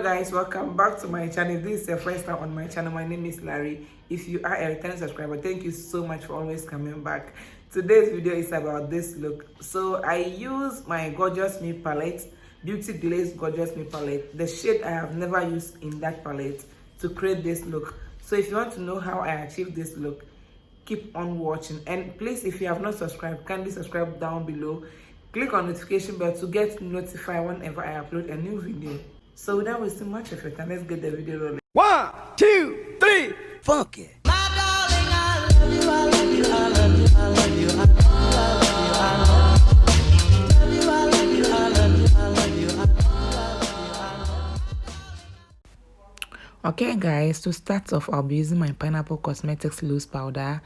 Guys, welcome back to my channel. If this is your first time on my channel, my name is Larry. If you are a returning subscriber, thank you so much for always coming back. Today's video is about this look. So I use my Gorgeous Me palette, Beauty Glazed Gorgeous Me palette, the shade I have never used in that palette, to create this look. So if you want to know how I achieved this look, keep on watching. And please, if you have not subscribed, kindly subscribe down below. Click on notification bell to get notified whenever I upload a new video. So without wasting much of your time, let's get the video rolling. 1, 2, 3, funky. Okay guys, to start off, I'll be using my Pineapple Cosmetics loose powder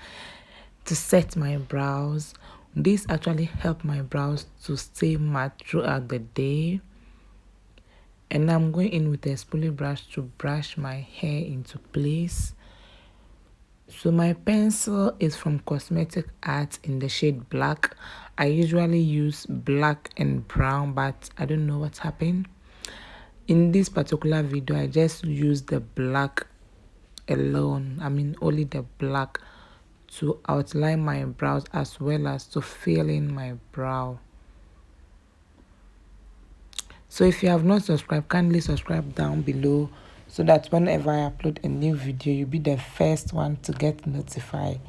to set my brows. This actually helped my brows to stay matte throughout the day. And I'm going in with a spoolie brush to brush my hair into place. So my pencil is from Cosmetic Art in the shade black. I usually use black and brown, but I don't know what happened. In this particular video, I just used the black alone. I mean only the black to outline my brows as well as to fill in my brow. So if you have not subscribed, kindly subscribe down below so that whenever I upload a new video, you'll be the first one to get notified.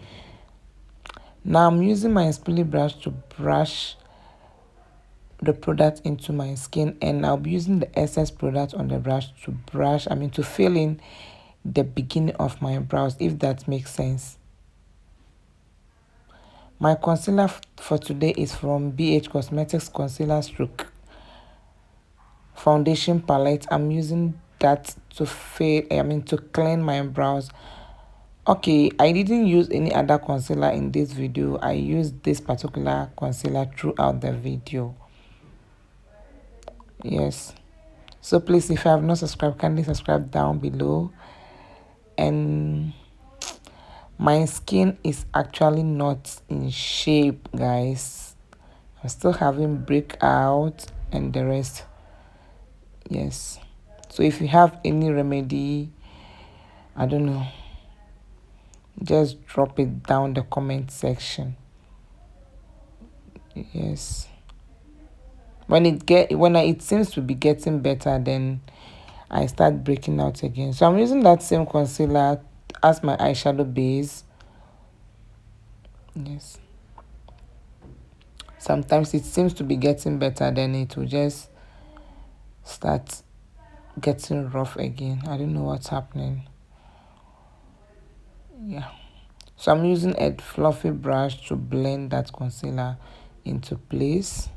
Now I'm using my spoolie brush to brush the product into my skin, and I'll be using the excess product on the brush to to fill in the beginning of my brows, if that makes sense. My concealer for today is from BH Cosmetics Concealer Stroke Foundation palette. I'm using that to to clean my brows. Okay, I didn't use any other concealer in this video. I used this particular concealer throughout the video. Yes, so please, if you have not subscribed, kindly subscribe down below. And my skin is actually not in shape, guys. I'm still having breakout and the rest. Yes, so if you have any remedy, I don't know, just drop it down the comment section. Yes, when it seems to be getting better, then I start breaking out again. So I'm using that same concealer as my eyeshadow base. Yes, sometimes it seems to be getting better, then it will just start getting rough again. I don't know what's happening. Yeah, so I'm using a fluffy brush to blend that concealer into place.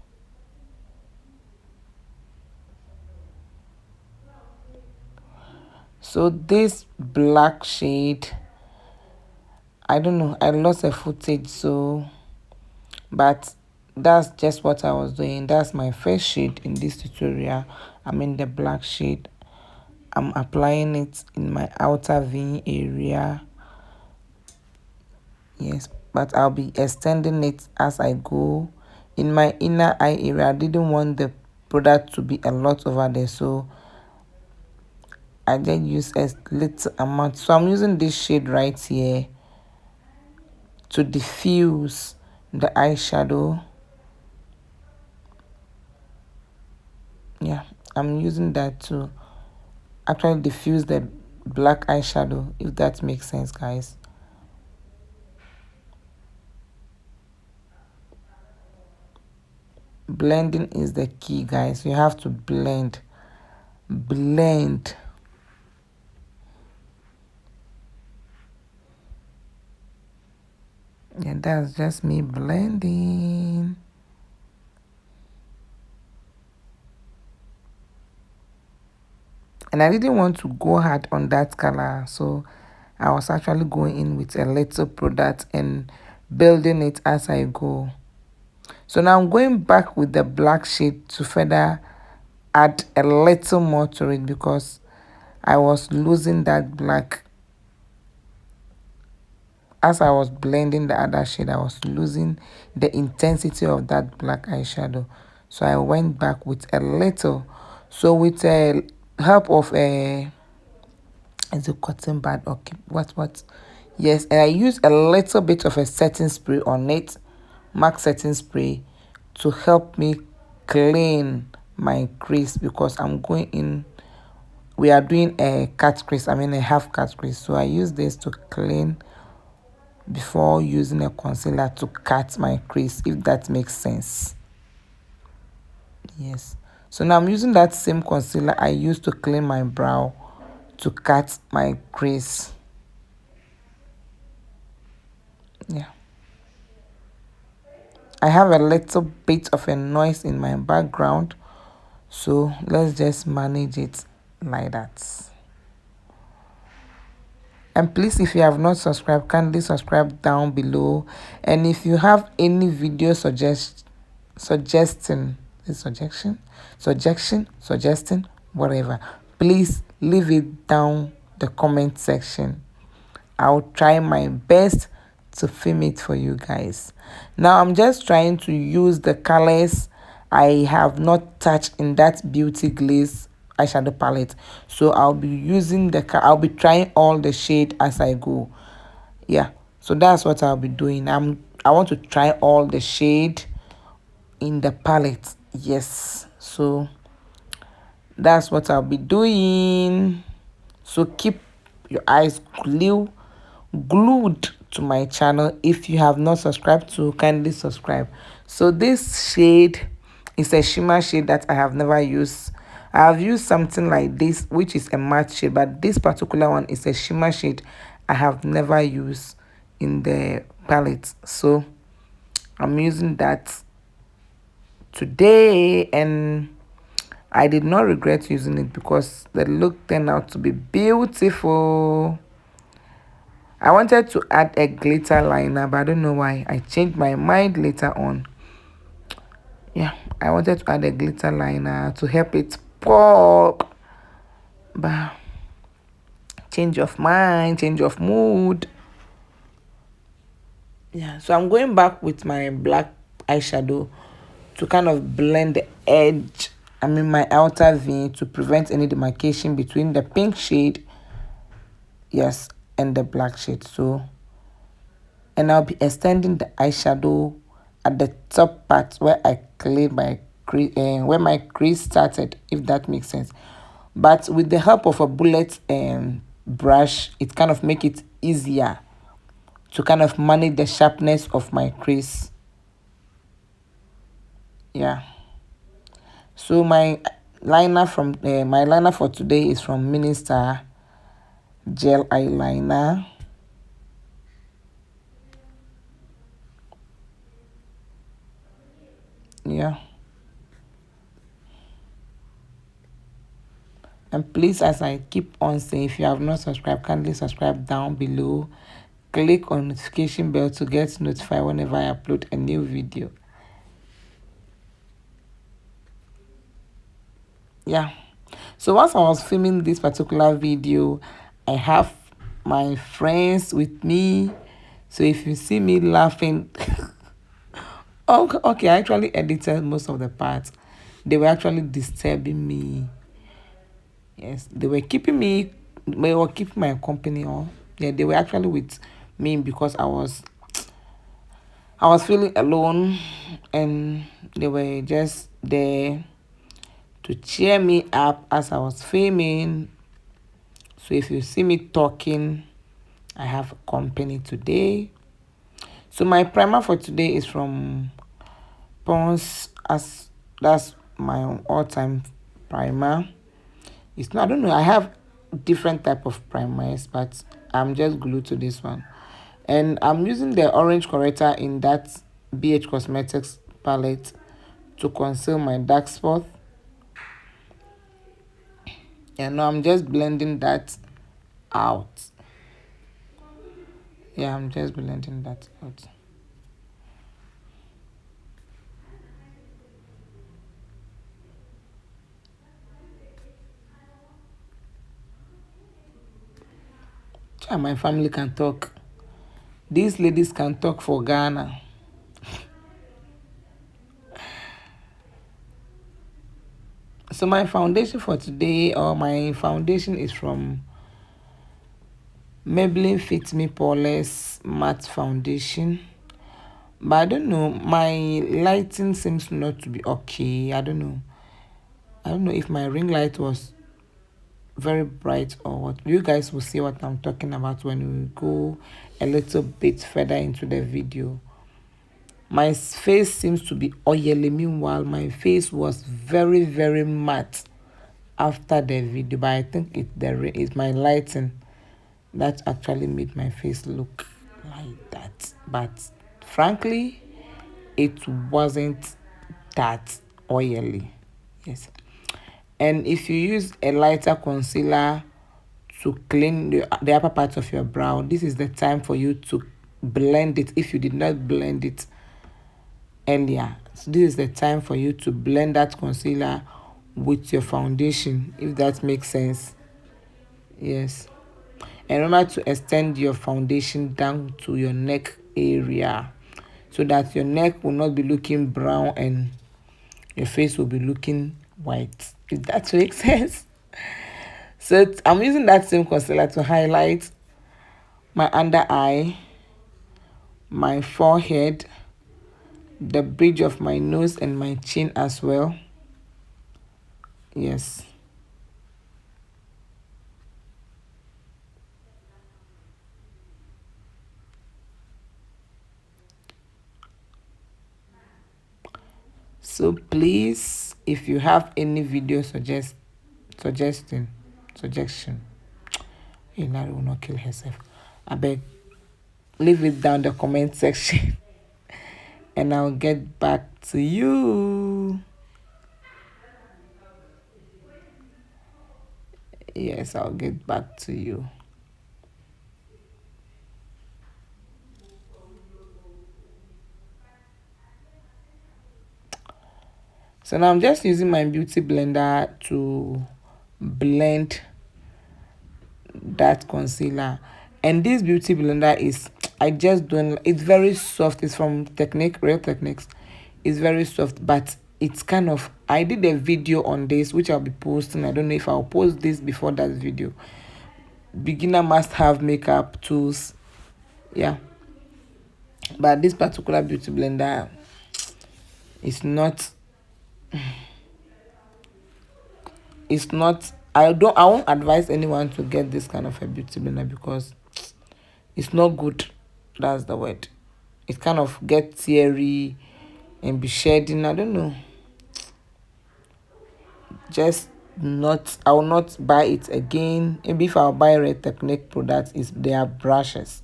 So this black shade, I don't know, I lost a footage, so but that's just what I was doing. That's my first shade in this tutorial. I'm in the black shade. I'm applying it in my outer V area. Yes, but I'll be extending it as I go. In my inner eye area, I didn't want the product to be a lot over there, so I just use a little amount. So I'm using this shade right here to diffuse the eyeshadow. Yeah, I'm using that to actually diffuse the black eyeshadow, if that makes sense, guys. Blending is the key, guys. You have to blend. Yeah, that's just me blending. And I didn't want to go hard on that color, so I was actually going in with a little product and building it as I go. So now I'm going back with the black shade to further add a little more to it, because I was losing that black. As I was blending the other shade, I was losing the intensity of that black eyeshadow. So I went back with a little. So with a help of a is a cotton bud. Okay, what? Yes, and I use a little bit of a setting spray on it, MAC setting spray, to help me clean my crease because I'm going in. We are doing a cut crease. I mean a half cut crease. So I use this to clean before using a concealer to cut my crease, if that makes sense. Yes. So now I'm using that same concealer I used to clean my brow to cut my crease. Yeah. I have a little bit of a noise in my background, so let's just manage it like that. And please, if you have not subscribed, kindly subscribe down below. And if you have any video suggesting, whatever, please leave it down the comment section. I'll try my best to film it for you guys. Now I'm just trying to use the colors I have not touched in that beauty glaze eyeshadow palette. So I'll be using I'll be trying all the shade as I go. Yeah. So that's what I'll be doing. I want to try all the shade in the palette. Yes. So that's what I'll be doing. So keep your eyes glued to my channel. If you have not subscribed to, kindly subscribe. So this shade is a shimmer shade that I have never used. I have used something like this, which is a matte shade, but this particular one is a shimmer shade I have never used in the palette. So I'm using that today, and I did not regret using it because the look turned out to be beautiful. I wanted to add a glitter liner, but I don't know why. I changed my mind later on. Yeah, I wanted to add a glitter liner to help it pop. But change of mind, change of mood. Yeah, so I'm going back with my black eyeshadow to kind of blend the edge, I mean my outer V, to prevent any demarcation between the pink shade, yes, and the black shade. So, and I'll be extending the eyeshadow at the top part where I cleared my where my crease started, if that makes sense. But with the help of a bullet brush, it kind of make it easier to kind of manage the sharpness of my crease. Yeah. So my liner for today is from Minister Gel Eyeliner. Yeah. And please, as I keep on saying, if you have not subscribed, kindly subscribe down below. Click on notification bell to get notified whenever I upload a new video. Yeah. So once I was filming this particular video, I have my friends with me. So if you see me laughing, okay, I actually edited most of the parts. They were actually disturbing me. Yes, they were keeping me. They were keeping my company on. Yeah, they were actually with me because I was feeling alone, and they were just there to cheer me up as I was filming. So if you see me talking, I have company today. So my primer for today is from Pond's, as that's my all-time primer. It's not, I don't know, I have different type of primers, but I'm just glued to this one. And I'm using the orange corrector in that BH Cosmetics palette to conceal my dark spot. And now I'm just blending that out. Yeah, I'm just blending that out. My family can talk. These ladies can talk for Ghana. So my foundation for today, or my foundation, is from Maybelline Fit Me Poreless Matte Foundation. But I don't know, my lighting seems not to be okay. I don't know. I don't know if my ring light was very bright or what. You guys will see what I'm talking about when we go a little bit further into the video. My face seems to be oily. Meanwhile, my face was very, very matte after the video. But I think it's my lighting that actually made my face look like that. But frankly, it wasn't that oily. Yes. And if you use a lighter concealer to clean the upper part of your brow, this is the time for you to blend it if you did not blend it earlier. So this is the time for you to blend that concealer with your foundation, if that makes sense. Yes. And remember to extend your foundation down to your neck area so that your neck will not be looking brown and your face will be looking white, if that makes sense. So I'm using that same concealer to highlight my under eye, my forehead, the bridge of my nose, and my chin as well. Yes. So please, if you have any video suggestion, Hilary will not kill herself. I beg, leave it down the comment section and I'll get back to you. Yes, I'll get back to you. So now I'm just using my beauty blender to blend that concealer. And this beauty blender is, I just don't, it's very soft. It's from Real Techniques. It's very soft, but it's kind of, I did a video on this which I'll be posting. I don't know if I'll post this before that video. Beginner must have makeup tools. Yeah. But this particular beauty blender is not, I won't advise anyone to get this kind of a beauty blender because it's not good. That's the word. It kind of gets teary and be shedding. I don't know. Just not, I will not buy it again. Maybe if I'll buy Red Technique products, is their brushes.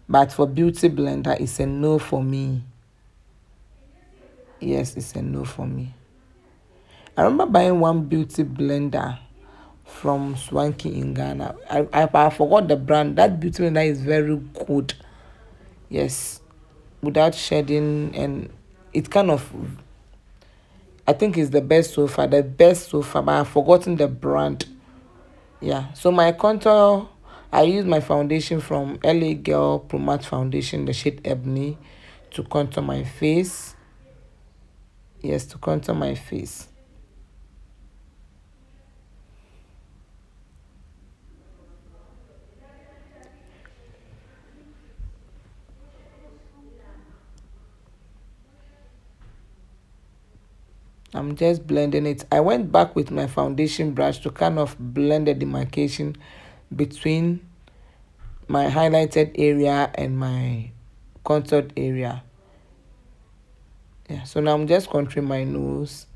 But for beauty blender, it's a no for me. Yes, it's a no for me. I remember buying one beauty blender from Swanky in Ghana. I forgot the brand. That beauty blender is very good. Yes, without shedding, and it kind of, I think it's the best so far. The best so far, but I've forgotten the brand. Yeah. So my contour, I use my foundation from LA Girl Pro Matte Foundation, the shade Ebony, to contour my face. Yes, to contour my face. I'm just blending it. I went back with my foundation brush to kind of blend the demarcation between my highlighted area and my contoured area. Yeah, so now I'm just contouring my nose.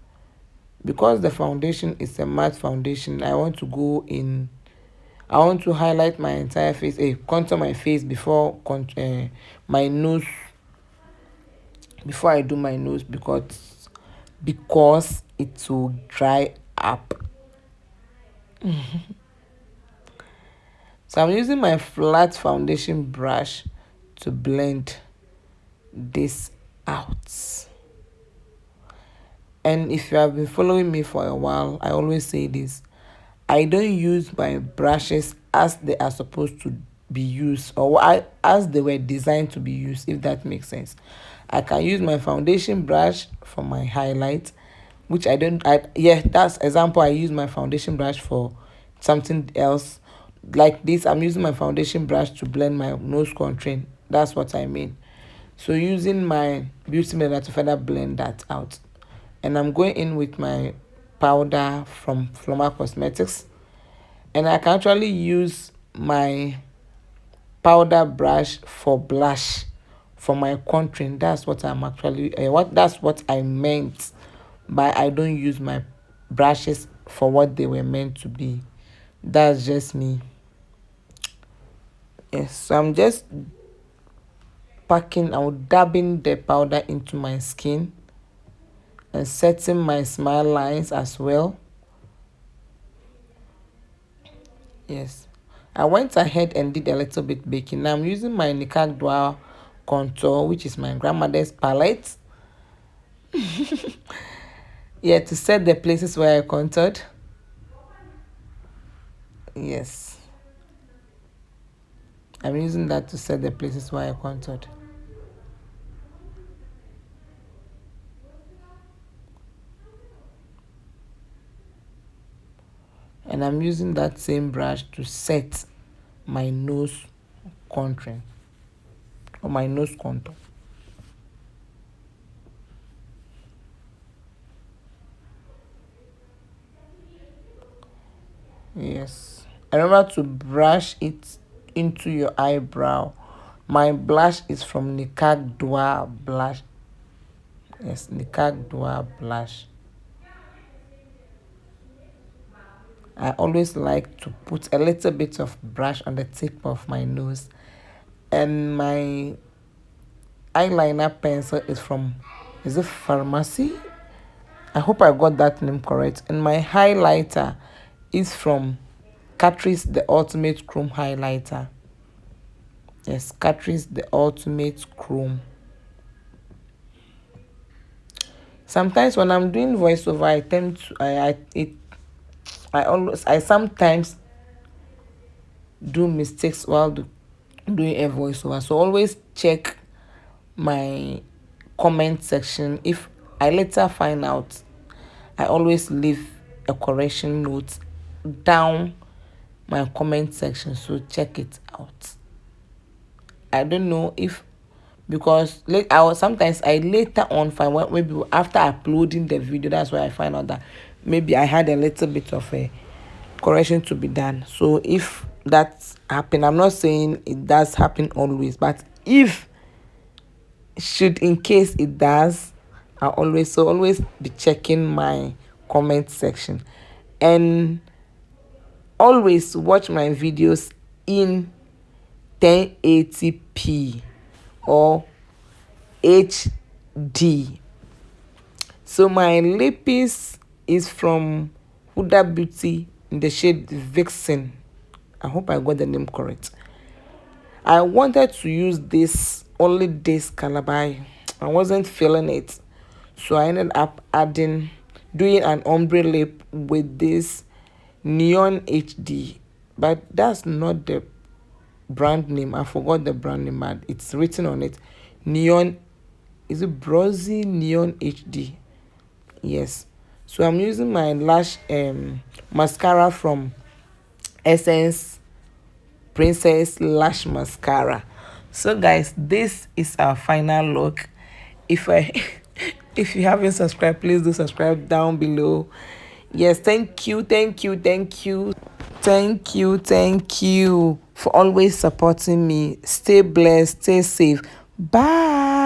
Because the foundation is a matte foundation, I want to highlight my entire face, contour my face before my nose, before I do my nose, because it will dry up. So I'm using my flat foundation brush to blend this out. And if you have been following me for a while, I always say this: I don't use my brushes as they are supposed to be used, or as they were designed to be used, if that makes sense. I can use my foundation brush for my highlight, which I don't. I Yeah, that's example. I use my foundation brush for something else. Like this, I'm using my foundation brush to blend my nose contour. That's what I mean. So using my beauty blender to further blend that out, and I'm going in with my powder from Floma Cosmetics, and I can actually use my powder brush for blush for my contouring. That's what I'm actually that's what I meant by I don't use my brushes for what they were meant to be. That's just me. Yes, so I'm just packing or dabbing the powder into my skin and setting my smile lines as well. Yes, I went ahead and did a little bit baking. Now I'm using my Nikak Dua contour, which is my grandmother's palette. Yeah, to set the places where I contoured. Yes, I'm using that to set the places where I contoured. And I'm using that same brush to set my nose contouring or my nose contour. Yes, and remember to brush it into your eyebrow. My blush is from Nikak Dua blush. Yes, Nikak Dua blush. I always like to put a little bit of brush on the tip of my nose, and my eyeliner pencil is from, is it Pharmacy? I hope I got that name correct. And my highlighter is from Catrice the Ultimate Chrome Highlighter. Yes, Catrice the Ultimate Chrome. Sometimes when I'm doing voiceover, I tend to I sometimes do mistakes while doing a voiceover. So always check my comment section. If I later find out, I always leave a correction note down my comment section, so check it out. I don't know if, because I was sometimes I later on find maybe after uploading the video, that's why I find out that maybe I had a little bit of a correction to be done. So if that's happen, I'm not saying it does happen always, but if should in case it does, I always be checking my comment section, and always watch my videos in 1080p or HD. So my lippies is from Huda Beauty in the shade Vixen. I hope I got the name correct. I wanted to use this, only this color, but I wasn't feeling it. So I ended up doing an ombre lip with this Neon HD. But that's not the brand name. I forgot the brand name, but it's written on it. Neon, is it Brosy Neon HD? Yes. So I'm using my lash mascara from Essence Princess Lash Mascara. So guys, this is our final look. If I if you haven't subscribed, please do subscribe down below. Yes, thank you, thank you, thank you, thank you, thank you for always supporting me. Stay blessed, stay safe. Bye.